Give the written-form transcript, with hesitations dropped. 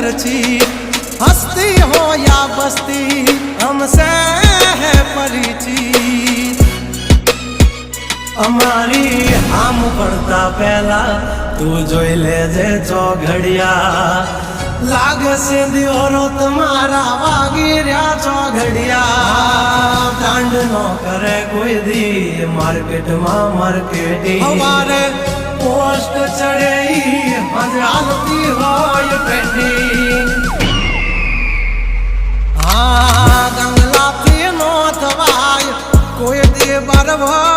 खर्ची हस्ती हो या बस्ती हमसे है परिचित અમારી આમ પડતા પહેલા તું જોઈ લેજે ચોઘડિયા લાગશે દિયોરો તમારા વાગી રહ્યા ચોઘડિયા દાંડ નો કરે કોઈ દી માર્કેટમાં માર્કેટિંગ અમારે પોસ્ટ ચડે હાલતી હોય ટ્રેન્ડિંગ હા ગંગલાથી નો થવાય કોઈ દી બરવા